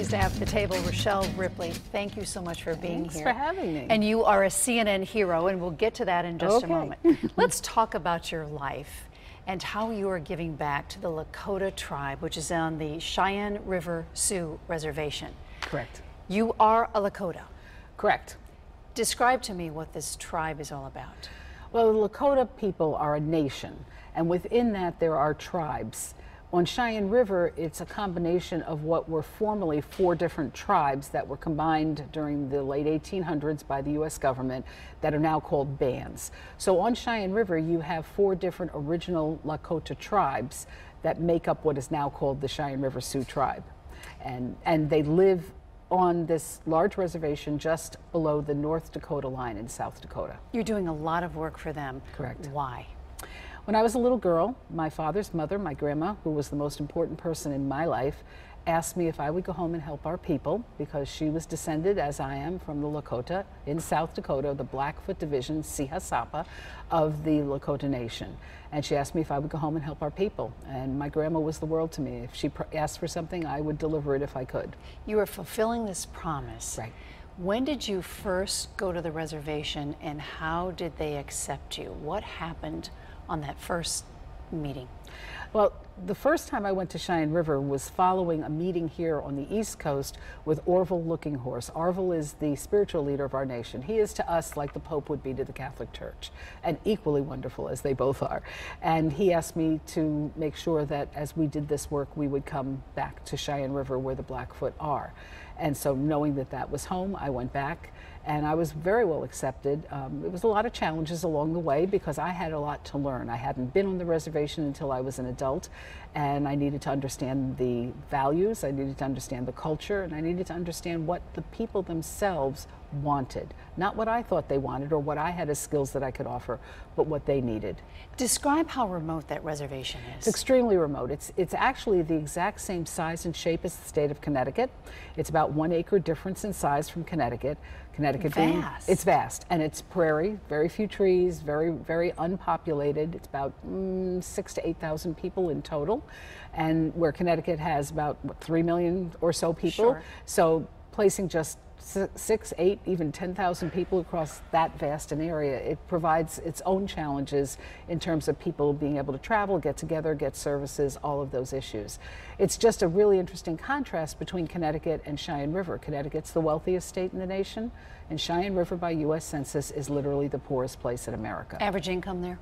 pleased to have at the table Rochelle Ripley. Thank you so much for being here. Thanks for having me. And you are a CNN hero, and we'll get to that in just a moment. Let's talk about your life and how you are giving back to the Lakota tribe, which is on the Cheyenne River Sioux Reservation. Correct. You are a Lakota. Correct. Describe to me what this tribe is all about. Well, the Lakota people are a nation, and within that there are tribes. On Cheyenne River, it's a combination of what were formerly 4 different tribes that were combined during the late 1800s by the U.S. government that are now called bands. So on Cheyenne River, you have 4 different original Lakota tribes that make up what is now called the Cheyenne River Sioux tribe. And they live on this large reservation just below the North Dakota line in South Dakota. You're doing a lot of work for them. Correct. Why? When I was a little girl, my father's mother, my grandma, who was the most important person in my life, asked me if I would go home and help our people because she was descended, as I am, from the Lakota in South Dakota, the Blackfoot Division, Sihasapa, of the Lakota Nation. And she asked me if I would go home and help our people. And my grandma was the world to me. If she asked for something, I would deliver it if I could. You are fulfilling this promise. Right. When did you first go to the reservation, and how did they accept you? What happened on that first meeting? Well, the first time I went to Cheyenne River was following a meeting here on the East Coast with Orville Looking Horse. Orville is the spiritual leader of our nation. He is to us like the Pope would be to the Catholic Church, and equally wonderful as they both are. And he asked me to make sure that as we did this work, we would come back to Cheyenne River where the Blackfoot are. And so knowing that that was home, I went back, and I was very well accepted. It was a lot of challenges along the way because I had a lot to learn. I hadn't been on the reservation until I was an adult, and I needed to understand the values, I needed to understand the culture, and I needed to understand what the people themselves wanted. Not what I thought they wanted or what I had as skills that I could offer, but what they needed. Describe how remote that reservation is. It's extremely remote. It's actually the exact same size and shape as the state of Connecticut. It's about 1 acre difference in size from Connecticut. Connecticut being, it's vast, and it's prairie, very few trees, very, very unpopulated. It's about 6,000 to 8,000 people in total, and where Connecticut has about 3 million or so people. Sure. So placing just 6, 8, even 10,000 people across that vast an area, it provides its own challenges in terms of people being able to travel, get together, get services, all of those issues. It's just a really interesting contrast between Connecticut and Cheyenne River. Connecticut's the wealthiest state in the nation, and Cheyenne River by U.S. Census is literally the poorest place in America. Average income there?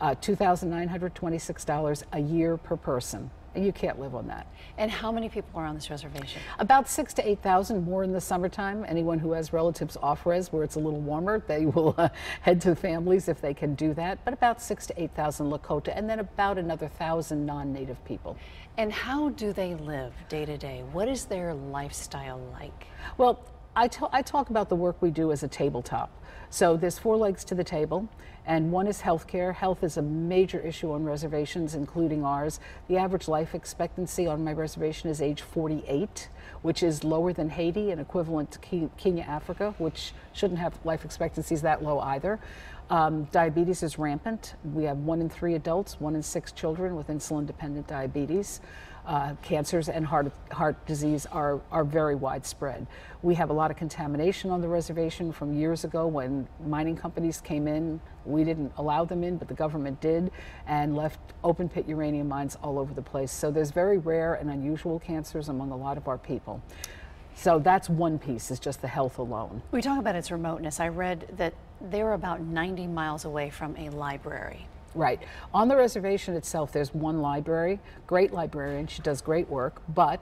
$2,926 a year per person. And you can't live on that. And how many people are on this reservation? About 6,000 to 8,000 more in the summertime. Anyone who has relatives off-res where it's a little warmer, they will head to families if they can do that. But about 6,000 to 8,000 Lakota, and then about another 1,000 non-native people. And how do they live day to day? What is their lifestyle like? Well, I talk about the work we do as a tabletop. So there's 4 legs to the table, and one is healthcare. Health is a major issue on reservations, including ours. The average life expectancy on my reservation is age 48, which is lower than Haiti and equivalent to Kenya, Africa, which shouldn't have life expectancies that low either. Diabetes is rampant. We have 1 in 3 adults, 1 in 6 children with insulin-dependent diabetes. Cancers and heart disease are very widespread. We have a lot of contamination on the reservation from years ago when mining companies came in. We didn't allow them in, but the government did, and left open pit uranium mines all over the place. So there's very rare and unusual cancers among a lot of our people. So that's one piece, is just the health alone. We talk about its remoteness. I read that they're about 90 miles away from a library. Right. On the reservation itself, there's one library, great librarian, she does great work, but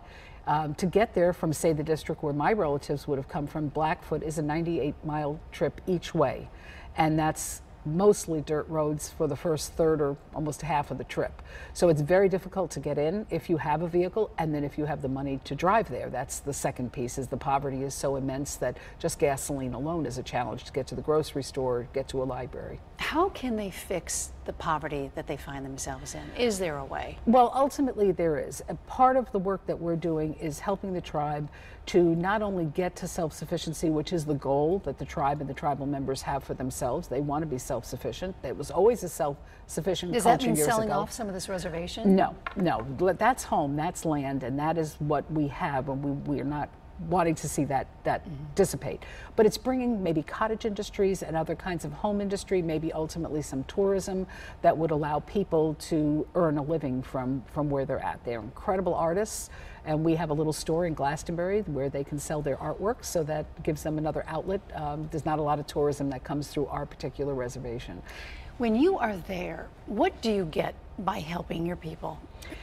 to get there from, say, the district where my relatives would have come from, Blackfoot, is a 98-mile trip each way, and that's mostly dirt roads for the first third or almost half of the trip. So it's very difficult to get in if you have a vehicle, and then if you have the money to drive there. That's the second piece, is the poverty is so immense that just gasoline alone is a challenge to get to the grocery store, get to a library. How can they fix the poverty that they find themselves in? Is there a way? Well, ultimately there is. A part of the work that we're doing is helping the tribe to not only get to self-sufficiency, which is the goal that the tribe and the tribal members have for themselves. They want to be self-sufficient. It was always a self-sufficient culture years ago. Does that mean selling off some of this reservation? No, no. That's home, that's land, and that is what we have, and we are not wanting to see that dissipate. But it's bringing maybe cottage industries and other kinds of home industry, maybe ultimately some tourism that would allow people to earn a living from where they're at. They're incredible artists, and we have a little store in Glastonbury where they can sell their artwork, so that gives them another outlet. There's not a lot of tourism that comes through our particular reservation. When you are there, what do you get by helping your people?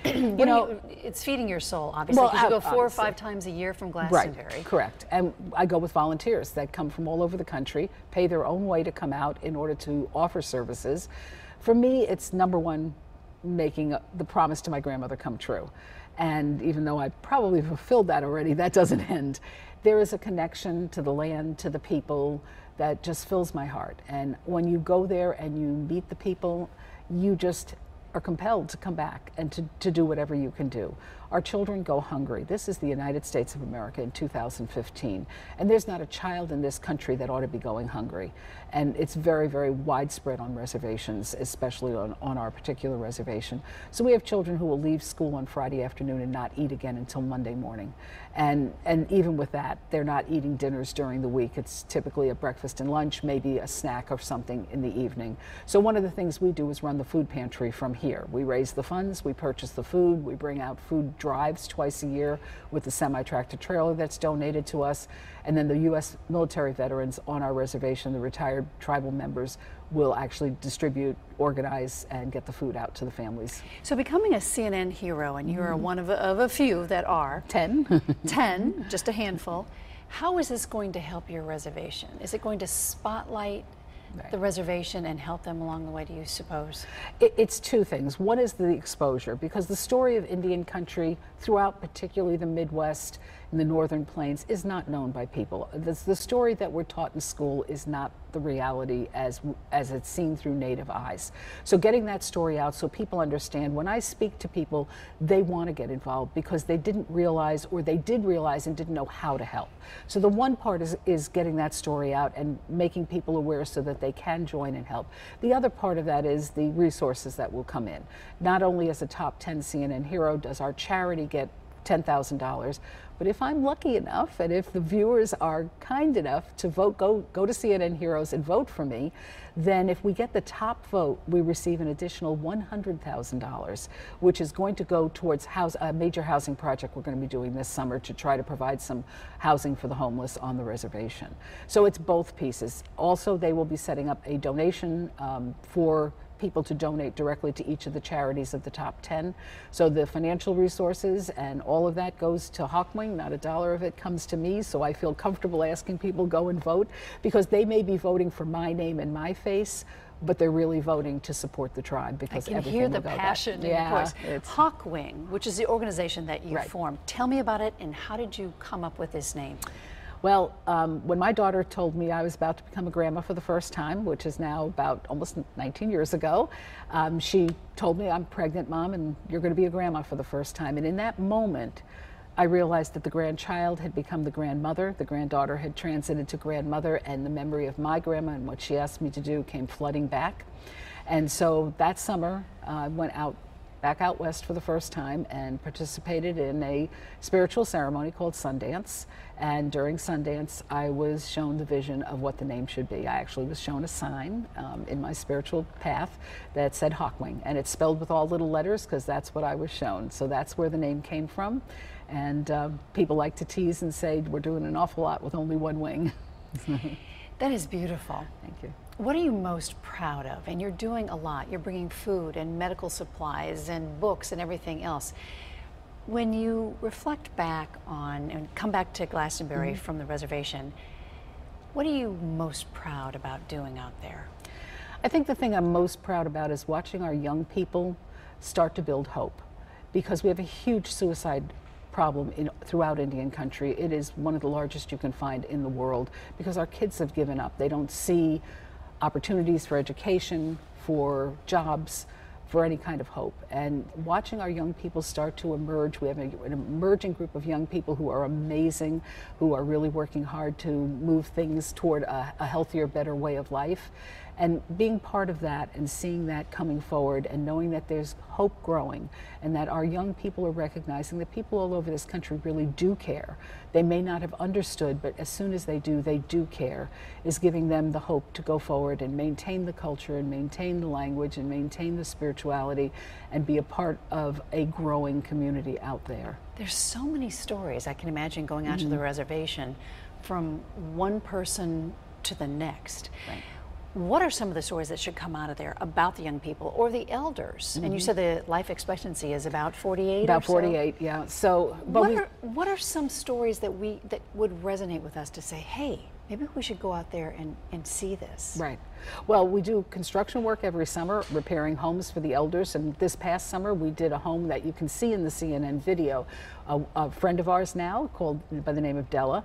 It's feeding your soul, obviously, because you go 4 or 5 times a year from Glastonbury. Right, correct. And I go with volunteers that come from all over the country, pay their own way to come out in order to offer services. For me, it's number one, making the promise to my grandmother come true. And even though I probably fulfilled that already, that doesn't end. There is a connection to the land, to the people, that just fills my heart. And when you go there and you meet the people, you just are compelled to come back and to do whatever you can do. Our children go hungry. This is the United States of America in 2015, and there's not a child in this country that ought to be going hungry. And it's very, very widespread on reservations, especially on our particular reservation. So we have children who will leave school on Friday afternoon and not eat again until Monday morning. And even with that, they're not eating dinners during the week. It's typically a breakfast and lunch, maybe a snack or something in the evening. So one of the things we do is run the food pantry from here. We raise the funds, we purchase the food, we bring out food drives twice a year with the semi-tractor trailer that's donated to us, and then the U.S. military veterans on our reservation, the retired tribal members, will actually distribute, organize, and get the food out to the families. So becoming a CNN hero, and you're one of a few that are. 10. 10, just a handful. How is this going to help your reservation? Is it going to spotlight the reservation and help them along the way, do you suppose? It's two things. One is the exposure, because the story of Indian country throughout particularly the Midwest and the Northern Plains is not known by people. The story that we're taught in school is not the reality as it's seen through Native eyes. So getting that story out so people understand, when I speak to people, they want to get involved because they didn't realize, or they did realize and didn't know how to help. So the one part is getting that story out and making people aware so that they can join and help. The other part of that is the resources that will come in. Not only as a top 10 CNN hero does our charity get $10,000, but if I'm lucky enough, and if the viewers are kind enough to vote, go to CNN Heroes and vote for me, then if we get the top vote, we receive an additional $100,000, which is going to go towards a major housing project we're going to be doing this summer to try to provide some housing for the homeless on the reservation. So it's both pieces. Also, they will be setting up a donation for people to donate directly to each of the charities of the top 10. So the financial resources and all of that goes to Hawkwing. Not a dollar of it comes to me, so I feel comfortable asking people go and vote, because they may be voting for my name and my face, but they're really voting to support the tribe, because I can hear the passion in your voice. Hawkwing, which is the organization that you formed. Tell me about it, and how did you come up with this name? Well, when my daughter told me I was about to become a grandma for the first time, which is now about almost 19 years ago, she told me, "I'm pregnant, Mom, and you're going to be a grandma for the first time." And in that moment, I realized that the grandchild had become the grandmother, the granddaughter had transited to grandmother, and the memory of my grandma and what she asked me to do came flooding back. And so that summer, I went back out west for the first time and participated in a spiritual ceremony called Sundance. And during Sundance, I was shown the vision of what the name should be. I actually was shown a sign in my spiritual path that said Hawkwing, and it's spelled with all little letters because that's what I was shown. So that's where the name came from. And people like to tease and say we're doing an awful lot with only one wing. That is beautiful. Thank you. What are you most proud of? And you're doing a lot. You're bringing food and medical supplies and books and everything else. When you reflect back on and come back to Glastonbury from the reservation, what are you most proud about doing out there? I think the thing I'm most proud about is watching our young people start to build hope, because we have a huge suicide problem throughout Indian country. It is one of the largest you can find in the world, because our kids have given up. They don't see opportunities for education, for jobs, for any kind of hope. And watching our young people start to emerge, we have an emerging group of young people who are amazing, who are really working hard to move things toward a healthier, better way of life. And being part of that and seeing that coming forward and knowing that there's hope growing and that our young people are recognizing that people all over this country really do care. They may not have understood, but as soon as they do care, is giving them the hope to go forward and maintain the culture and maintain the language and maintain the spirituality and be a part of a growing community out there. There's so many stories I can imagine going out to the reservation from one person to the next. Right. What are some of the stories that should come out of there about the young people or the elders? And you said the life expectancy is about 48 About or so? 48, yeah. So, but what are some stories that would resonate with us to say, hey, maybe we should go out there and see this? Right. Well, we do construction work every summer, repairing homes for the elders. And this past summer, we did a home that you can see in the CNN video. A friend of ours now, called by the name of Della.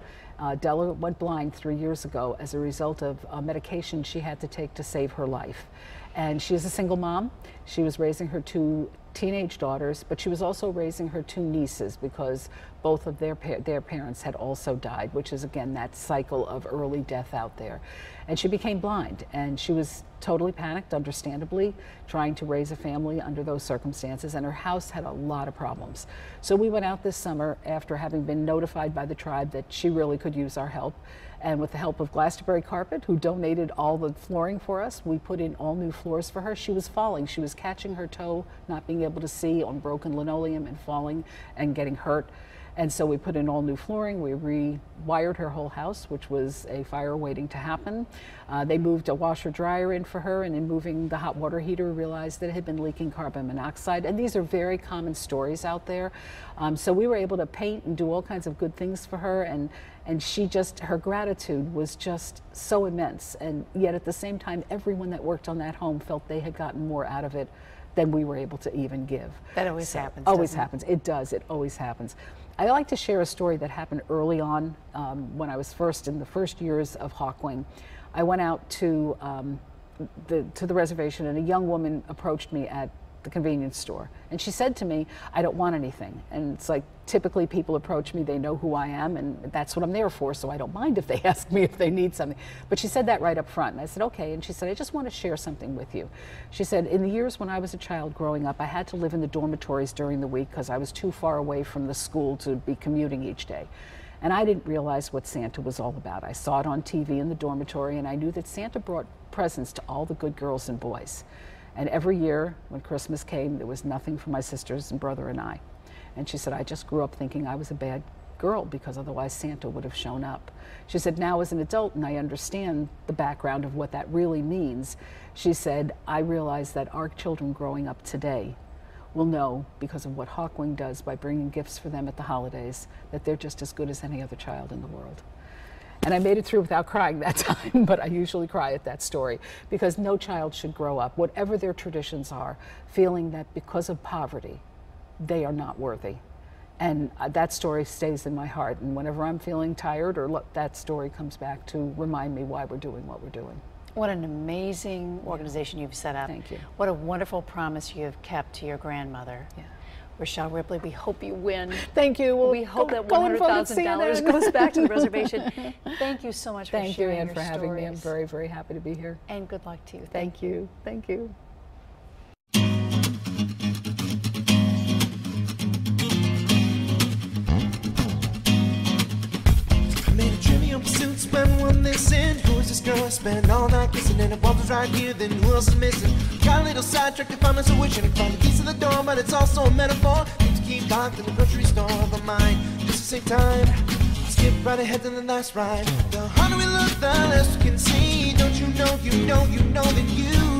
Della went blind 3 years ago as a result of a medication she had to take to save her life. And she is a single mom. She was raising her 2 teenage daughters, but she was also raising her 2 nieces because both of their parents had also died, which is again that cycle of early death out there. And she became blind, and she was totally panicked, understandably, trying to raise a family under those circumstances, and her house had a lot of problems. So we went out this summer after having been notified by the tribe that she really could use our help. And with the help of Glastonbury Carpet, who donated all the flooring for us, we put in all new floors for her. She was falling. She was catching her toe, not being able to see on broken linoleum and falling and getting hurt. And so we put in all new flooring. We rewired her whole house, which was a fire waiting to happen. They moved a washer dryer in for her, and in moving the hot water heater, realized that it had been leaking carbon monoxide. And these are very common stories out there. So we were able to paint and do all kinds of good things for her. And she just, her gratitude was just so immense. And yet at the same time, everyone that worked on that home felt they had gotten more out of it than we were able to even give. That always happens. Always happens. It does. It always happens. I like to share a story that happened early on when I was in the first years of Hawkwing. I went out to the reservation, and a young woman approached me at the convenience store, and she said to me, "I don't want anything." And it's like, typically people approach me, they know who I am, and that's what I'm there for, so I don't mind if they ask me if they need something. But she said that right up front, and I said, okay. And she said, "I just want to share something with you." She said, "In the years when I was a child growing up, I had to live in the dormitories during the week because I was too far away from the school to be commuting each day. And I didn't realize what Santa was all about. I saw it on TV in the dormitory, and I knew that Santa brought presents to all the good girls and boys. And every year when Christmas came, there was nothing for my sisters and brother and I." And she said, "I just grew up thinking I was a bad girl because otherwise Santa would have shown up." She said, "Now as an adult, and I understand the background of what that really means," she said, "I realize that our children growing up today will know, because of what Hawkwing does by bringing gifts for them at the holidays, that they're just as good as any other child in the world." And I made it through without crying that time, but I usually cry at that story, because no child should grow up, whatever their traditions are, feeling that because of poverty, they are not worthy. And that story stays in my heart. And whenever I'm feeling tired, that story comes back to remind me why we're doing what we're doing. What an amazing organization you've set up. Thank you. What a wonderful promise you have kept to your grandmother. Yeah. Rochelle Ripley, we hope you win. Thank you. We hope that $100,000 goes back to the reservation. Thank you so much for sharing your stories. Thank you, Ann, for having me. I'm very, very happy to be here. And good luck to you. Thank you. Thank you. Spend one this in. Who is this girl? Spend all night kissing, and if Walter's right here, then who else is missing? Got a little sidetracked if I'm so wishing to find the keys to the door, but it's also a metaphor. Need to keep locked in the grocery store, but mine just to save time. Skip right ahead to the last ride. The harder we look, the less we can see. Don't you know, you know that you